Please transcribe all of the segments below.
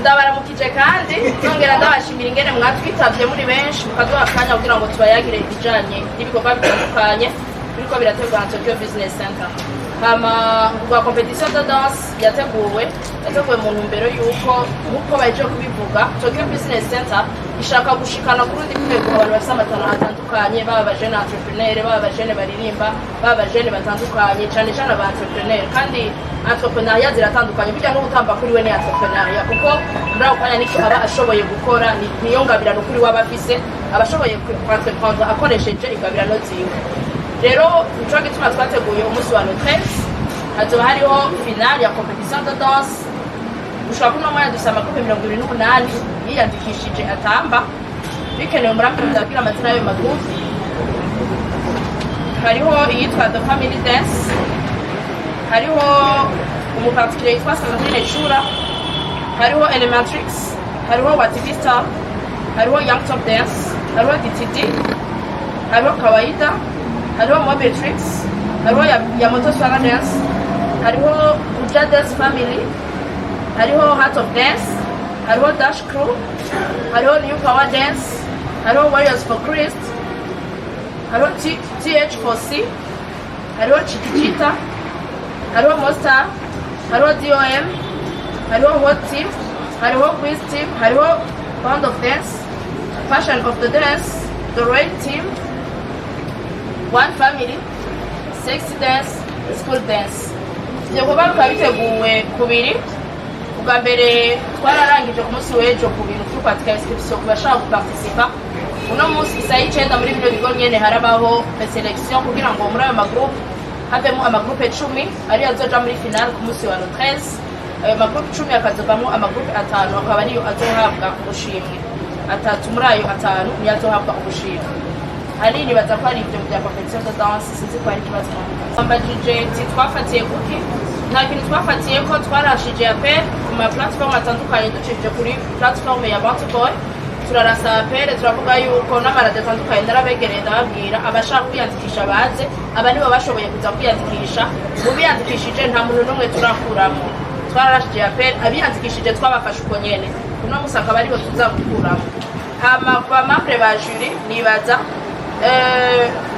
ndabaramukije kandi nongera ndabashimira ingene mwatwitabye muri benshi mukaduha akanya kugira ngo tubayagire ibijanye n'ibikorwa bitandukanye biriko birategurwa na Tokyo Business Center. Hama kwa competition de danse yateguwe mu ntumbero yuko nkuko baje kubivuga Tokyo Business Center ishaka gushikana ku rundi rwego abantu bafite amatara atandukanye, baba abajene entrepreneur, baba abajene baririmba, baba abajene batandukanye, cyane cyane aba entrepreneur. Kandi entrepreneuria ziratandukanye, bijya no gutamba kuri we ni entrepreneuria kuko muri kanya niko aba ashoboye gukora niyo ngabirano kuri waba afise abashoboye kwatreprendre akoresheje ingabirano ziwe. Rero nico gituma twateguye umunsi wa notres hazoba hariho finale ya competition de danse. Ushobora kuno mwanya dusama ko 28 yiyandikishije atamba bikenewe muri akabwira amazina y'ayo magroupe. Hariho iyitwa The Family Dance, hariho umupartikire yitwa Sandrine Chura, hariho Elementrix, hariho Wativista, hariho Young Top Dance, hariho DTD, hariho Kawaida, hariho Mobetrix, hariho Yamoto Swara Dance, hariho Uja Dance Family, hariho Heart of Dance, hariho Dash Crew, hariho New Power Dance, hariho Warriors for Christ, hariho TH4C, hariho Chikichita, hariho Monster, hariho DOM, hariho Hot Team, hariho Quiz Team, hariho Band of Dance, Passion of the Dance, The Raid Team, One Family, Sexy Dance, School Dance. Ibyo kuba bikaba biteguwe kubiri. Ubwa mbere twararangije ku munsi w'ejo ku bintu byo kwatika inscription ku bashaka guparticipa. Uno munsi isaha 9 muri bino bigo nyene harabaho selection kugira ngo muri ayo magroupe havemo amagroupe 10 ari azoja muri finale ku munsi wa 13. Ayo magroupe 10 akazovamo amagroupe 5 akaba ariyo azohabwa ubushimwe. Atatu muri ayo 5 niyo azohabwa ubushimwe. Hanini baza ko ari ibyo bya competition de danse sinzi ko ari kibazo. Ambajije twafatiye kuki nta kintu twafatiye ko twarashije appel ku ma platform atandukanye ducishije kuri platform ya Bountyboy. Turarasa appel turavuga yuko n'amarade atandukanye narabegereye ndababwira abashaka kwiyandikisha baze, aba nibo bashoboye kuza kwiyandikisha. Mu biyandikishije nta muntu n'umwe turakuramo. Twarashije appel abiyandikishije twabafashe uko nyene uno musaka bariho tuzagukuramo. Hama kwa membre ba jury nibaza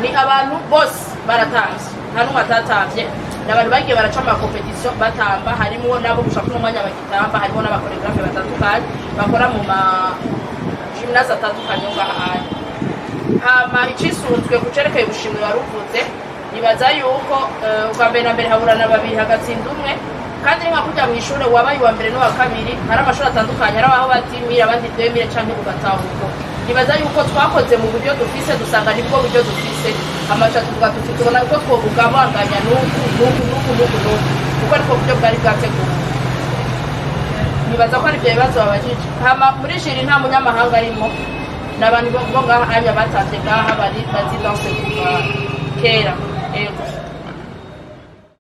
ni abantu bose baratanze nta n'umwe atatavye, n'abantu bagiye baraca ama competition batamba, harimo nabo gushaka n'umwanya bagitamba, harimo n'abakoreographe batandukanye bakora mu ma gymnase atandukanye ngaha. Hama icisuzwe kucerekeye ubushimwe waruvuze nibaza yuko ubwa mbere na mbere haburana babiri hagatsinda umwe, kandi nka kujya mu ishure wabaye wa mbere n'uwa kabiri hari amashuri atandukanye ari aho batimira abandi 2000 canke ugatahuko. Nibaza yuko twakoze mu buryo dufise dusanga nibwo buryo dufise amacha tuvuga tubona ko twobugabanganya nuku kuko ariko buryo bwari bwateguwe. Nibaza ko ari byo bibazo babajije. Hama muri jiri nta munyamahanga arimo, n'abantu bo ngaha anya batavye ngaha bari bazi danse kuva kera.